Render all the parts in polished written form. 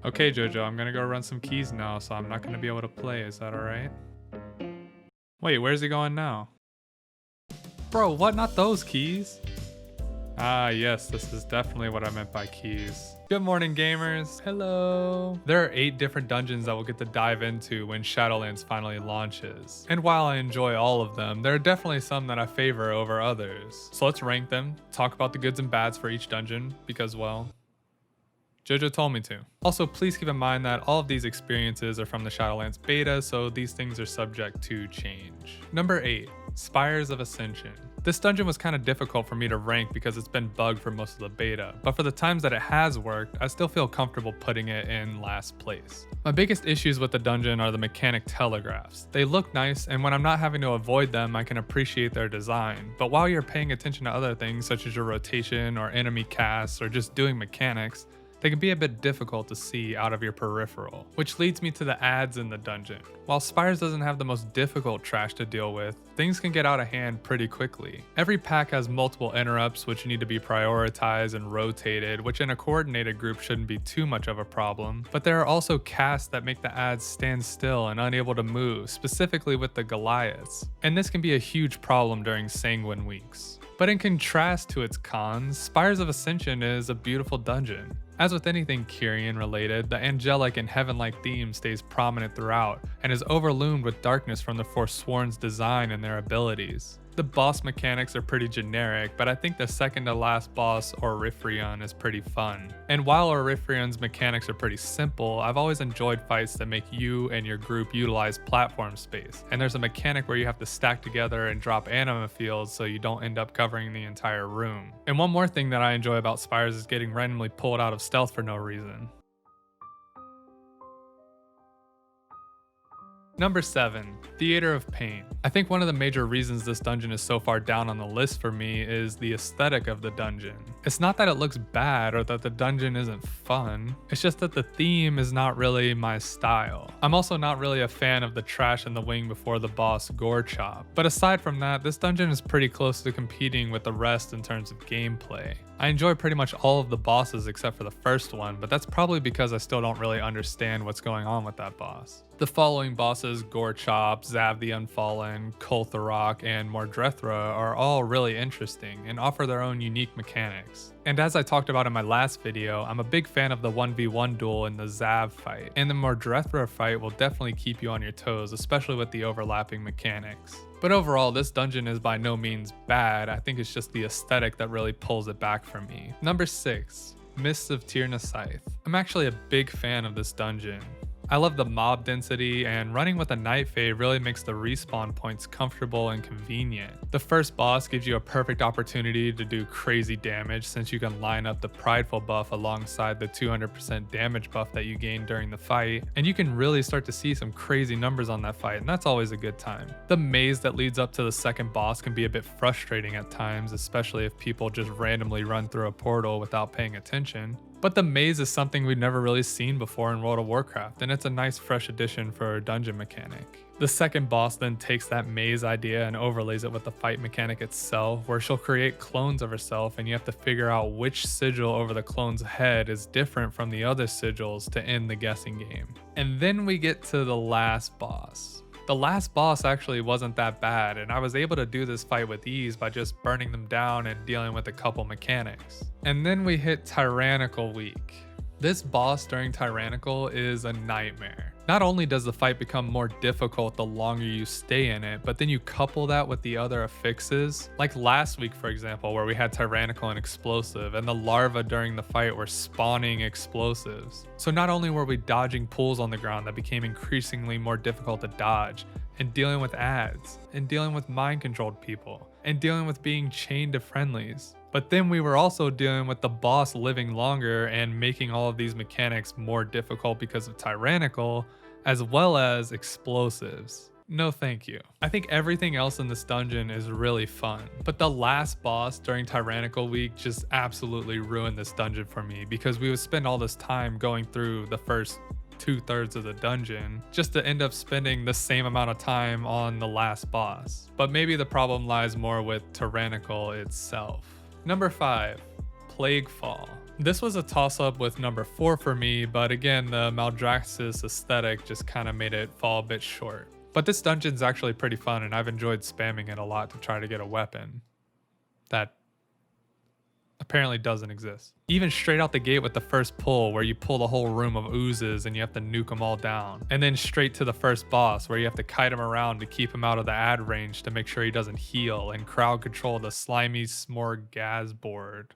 Okay, JoJo, I'm gonna go run some keys now, so I'm not gonna be able to play. Is that alright? Wait, where's he going now? Bro, what? Not those keys? Ah, yes, this is definitely what I meant by keys. Good morning, gamers. Hello. There are 8 different dungeons that we'll get to dive into when Shadowlands finally launches. And while I enjoy all of them, there are definitely some that I favor over others. So let's rank them, talk about the goods and bads for each dungeon, because, well, JoJo told me to. Also, please keep in mind that all of these experiences are from the Shadowlands beta, so these things are subject to change. Number 8, Spires of Ascension. This dungeon was kind of difficult for me to rank because it's been bugged for most of the beta, but for the times that it has worked, I still feel comfortable putting it in last place. My biggest issues with the dungeon are the mechanic telegraphs. They look nice, and when I'm not having to avoid them, I can appreciate their design, but while you're paying attention to other things such as your rotation or enemy casts or just doing mechanics, they can be a bit difficult to see out of your peripheral, which leads me to the ads in the dungeon. While Spires doesn't have the most difficult trash to deal with, things can get out of hand pretty quickly. Every pack has multiple interrupts which need to be prioritized and rotated, which in a coordinated group shouldn't be too much of a problem, but there are also casts that make the ads stand still and unable to move, specifically with the Goliaths, and this can be a huge problem during Sanguine weeks. But in contrast to its cons, Spires of Ascension is a beautiful dungeon. As with anything Kyrian related, the angelic and heaven-like theme stays prominent throughout, and is overloomed with darkness from the Forsworn's design and their abilities. The boss mechanics are pretty generic, but I think the second to last boss, Orifrion, is pretty fun. And while Orifrion's mechanics are pretty simple, I've always enjoyed fights that make you and your group utilize platform space. And there's a mechanic where you have to stack together and drop anima fields so you don't end up covering the entire room. And one more thing that I enjoy about Spires is getting randomly pulled out of stealth for no reason. Number 7, Theater of Pain. I think one of the major reasons this dungeon is so far down on the list for me is the aesthetic of the dungeon. It's not that it looks bad or that the dungeon isn't fun, it's just that the theme is not really my style. I'm also not really a fan of the trash in the wing before the boss Gorechop, but aside from that, this dungeon is pretty close to competing with the rest in terms of gameplay. I enjoy pretty much all of the bosses except for the first one, but that's probably because I still don't really understand what's going on with that boss. The following bosses, Gorechop, Zav the Unfallen, Koltharok, and Mordrethra are all really interesting and offer their own unique mechanics. And as I talked about in my last video, I'm a big fan of the 1v1 duel in the Zav fight, and the Mordrethra fight will definitely keep you on your toes, especially with the overlapping mechanics. But overall, this dungeon is by no means bad, I think it's just the aesthetic that really pulls it back for me. Number 6, Mists of Tir-Nasyth. I'm actually a big fan of this dungeon. I love the mob density, and running with a Night Fae really makes the respawn points comfortable and convenient. The first boss gives you a perfect opportunity to do crazy damage since you can line up the Prideful buff alongside the 200% damage buff that you gain during the fight, and you can really start to see some crazy numbers on that fight, and that's always a good time. The maze that leads up to the second boss can be a bit frustrating at times, especially if people just randomly run through a portal without paying attention. But the maze is something we've never really seen before in World of Warcraft, and it's a nice fresh addition for a dungeon mechanic. The second boss then takes that maze idea and overlays it with the fight mechanic itself, where she'll create clones of herself and you have to figure out which sigil over the clone's head is different from the other sigils to end the guessing game. And then we get to the last boss. The last boss actually wasn't that bad, and I was able to do this fight with ease by just burning them down and dealing with a couple mechanics. And then we hit Tyrannical Week. This boss during Tyrannical is a nightmare. Not only does the fight become more difficult the longer you stay in it, but then you couple that with the other affixes. Like last week, for example, where we had Tyrannical and Explosive, and the larvae during the fight were spawning explosives. So not only were we dodging pools on the ground that became increasingly more difficult to dodge, and dealing with ads, and dealing with mind-controlled people, and dealing with being chained to friendlies, but then we were also dealing with the boss living longer and making all of these mechanics more difficult because of Tyrannical, as well as explosives. No thank you. I think everything else in this dungeon is really fun, but the last boss during Tyrannical Week just absolutely ruined this dungeon for me because we would spend all this time going through the first 2/3 of the dungeon just to end up spending the same amount of time on the last boss. But maybe the problem lies more with Tyrannical itself. Number 5, Plaguefall. This was a toss-up with number 4 for me, but again, the Maldraxxus aesthetic just kind of made it fall a bit short. But this dungeon's actually pretty fun, and I've enjoyed spamming it a lot to try to get a weapon that apparently doesn't exist. Even straight out the gate with the first pull, where you pull the whole room of oozes and you have to nuke them all down. And then straight to the first boss, where you have to kite him around to keep him out of the ad range to make sure he doesn't heal, and crowd control the slimy smorgasbord board.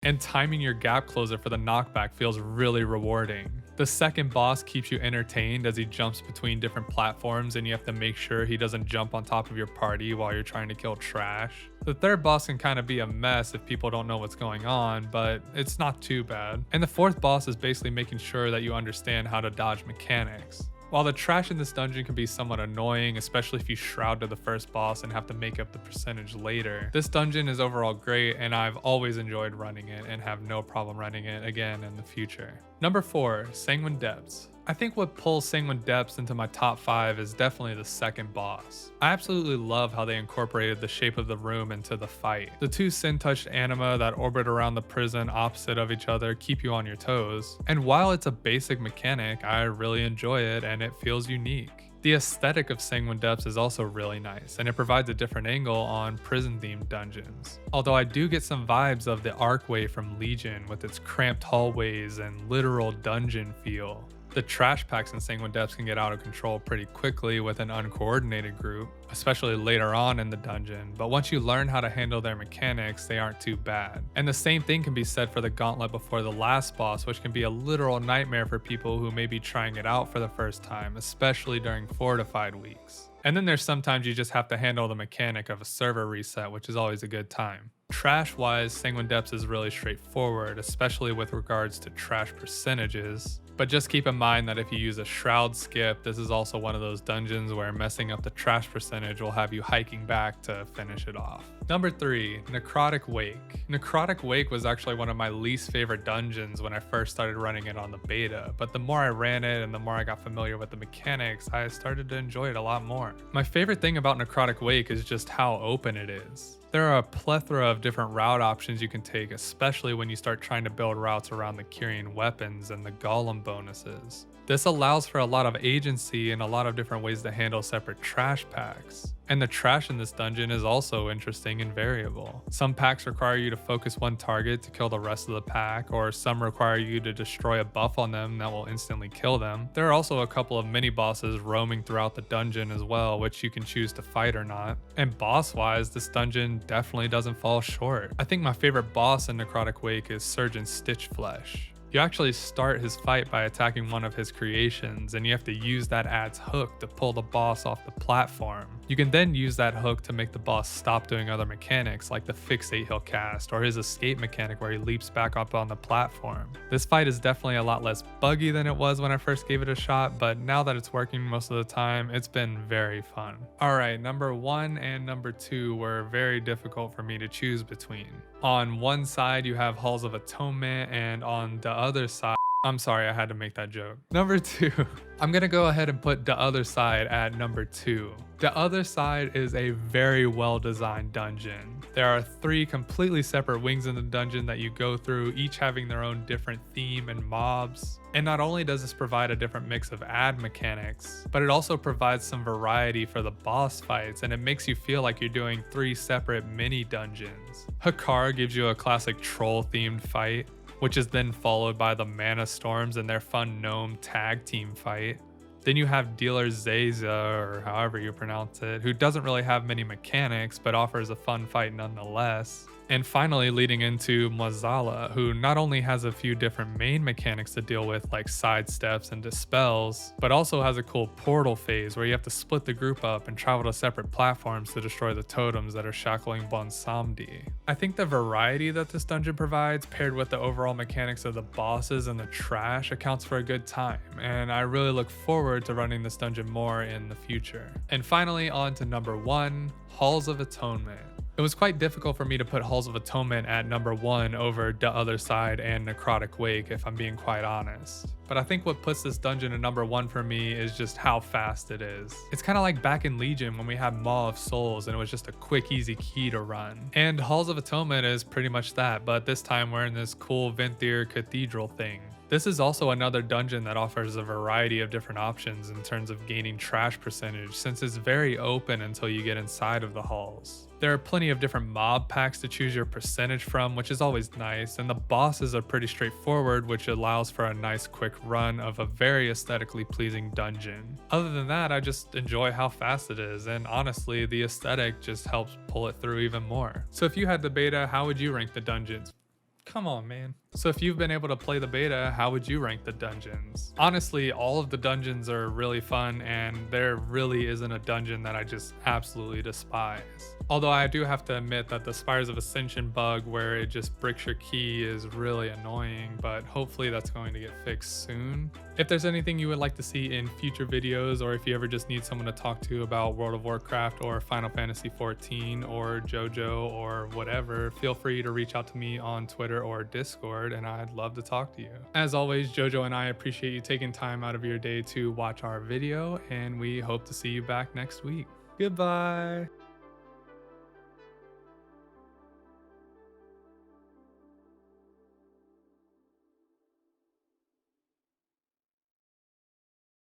And timing your gap closer for the knockback feels really rewarding. The second boss keeps you entertained as he jumps between different platforms, and you have to make sure he doesn't jump on top of your party while you're trying to kill trash. The third boss can kind of be a mess if people don't know what's going on, but it's not too bad. And the fourth boss is basically making sure that you understand how to dodge mechanics. While the trash in this dungeon can be somewhat annoying, especially if you shroud to the first boss and have to make up the percentage later, this dungeon is overall great, and I've always enjoyed running it and have no problem running it again in the future. Number 4, Sanguine Depths. I think what pulls Sanguine Depths into my top 5 is definitely the second boss. I absolutely love how they incorporated the shape of the room into the fight. The two sin-touched anima that orbit around the prison opposite of each other keep you on your toes. And while it's a basic mechanic, I really enjoy it and it feels unique. The aesthetic of Sanguine Depths is also really nice, and it provides a different angle on prison-themed dungeons. Although I do get some vibes of the Archway from Legion with its cramped hallways and literal dungeon feel. The trash packs in Sanguine Depths can get out of control pretty quickly with an uncoordinated group, especially later on in the dungeon, but once you learn how to handle their mechanics, they aren't too bad. And the same thing can be said for the gauntlet before the last boss, which can be a literal nightmare for people who may be trying it out for the first time, especially during fortified weeks. And then there's sometimes you just have to handle the mechanic of a server reset, which is always a good time. Trash-wise, Sanguine Depths is really straightforward, especially with regards to trash percentages. But just keep in mind that if you use a shroud skip, this is also one of those dungeons where messing up the trash percentage will have you hiking back to finish it off. Number 3, Necrotic Wake. Necrotic Wake was actually one of my least favorite dungeons when I first started running it on the beta, but the more I ran it and the more I got familiar with the mechanics, I started to enjoy it a lot more. My favorite thing about Necrotic Wake is just how open it is. There are a plethora of different route options you can take, especially when you start trying to build routes around the Kyrian weapons and the golem bonuses. This allows for a lot of agency and a lot of different ways to handle separate trash packs. And the trash in this dungeon is also interesting and variable. Some packs require you to focus one target to kill the rest of the pack, or some require you to destroy a buff on them that will instantly kill them. There are also a couple of mini bosses roaming throughout the dungeon as well, which you can choose to fight or not. And boss wise, this dungeon definitely doesn't fall short. I think my favorite boss in Necrotic Wake is Surgeon Stitchflesh. You actually start his fight by attacking one of his creations, and you have to use that ad's hook to pull the boss off the platform. You can then use that hook to make the boss stop doing other mechanics like the fixate he'll cast, or his escape mechanic where he leaps back up on the platform. This fight is definitely a lot less buggy than it was when I first gave it a shot, but now that it's working most of the time, it's been very fun. Alright, number 1 and number 2 were very difficult for me to choose between. On one side you have Halls of Atonement, and on the other side, I'm sorry, I had to make that joke. Number 2, I'm gonna go ahead and put The Other Side at number 2. The Other Side is a very well designed dungeon. There are 3 completely separate wings in the dungeon that you go through, each having their own different theme and mobs. And not only does this provide a different mix of ad mechanics, but it also provides some variety for the boss fights, and it makes you feel like you're doing 3 separate mini dungeons. Hakar gives you a classic troll themed fight, which is then followed by the Mana Storms and their fun gnome tag team fight. Then you have Dealer Zeza, or however you pronounce it, who doesn't really have many mechanics but offers a fun fight nonetheless. And finally leading into Mazala, who not only has a few different main mechanics to deal with like sidesteps and dispels, but also has a cool portal phase where you have to split the group up and travel to separate platforms to destroy the totems that are shackling Bonsamdi. I think the variety that this dungeon provides, paired with the overall mechanics of the bosses and the trash, accounts for a good time, and I really look forward to running this dungeon more in the future. And finally on to number 1, Halls of Atonement. It was quite difficult for me to put Halls of Atonement at number 1 over The Other Side and Necrotic Wake, if I'm being quite honest. But I think what puts this dungeon at number 1 for me is just how fast it is. It's kind of like back in Legion when we had Maw of Souls and it was just a quick, easy key to run. And Halls of Atonement is pretty much that, but this time we're in this cool Venthyr Cathedral thing. This is also another dungeon that offers a variety of different options in terms of gaining trash percentage, since it's very open until you get inside of the halls. There are plenty of different mob packs to choose your percentage from, which is always nice, and the bosses are pretty straightforward, which allows for a nice quick run of a very aesthetically pleasing dungeon. Other than that, I just enjoy how fast it is, and honestly, the aesthetic just helps pull it through even more. So if you had the beta, how would you rank the dungeons? Come on, man. So if you've been able to play the beta, how would you rank the dungeons? Honestly, all of the dungeons are really fun, and there really isn't a dungeon that I just absolutely despise. Although I do have to admit that the Spires of Ascension bug where it just bricks your key is really annoying, but hopefully that's going to get fixed soon. If there's anything you would like to see in future videos, or if you ever just need someone to talk to about World of Warcraft or Final Fantasy XIV or JoJo or whatever, feel free to reach out to me on Twitter or Discord, and I'd love to talk to you. As always, JoJo and I appreciate you taking time out of your day to watch our video, and we hope to see you back next week. Goodbye.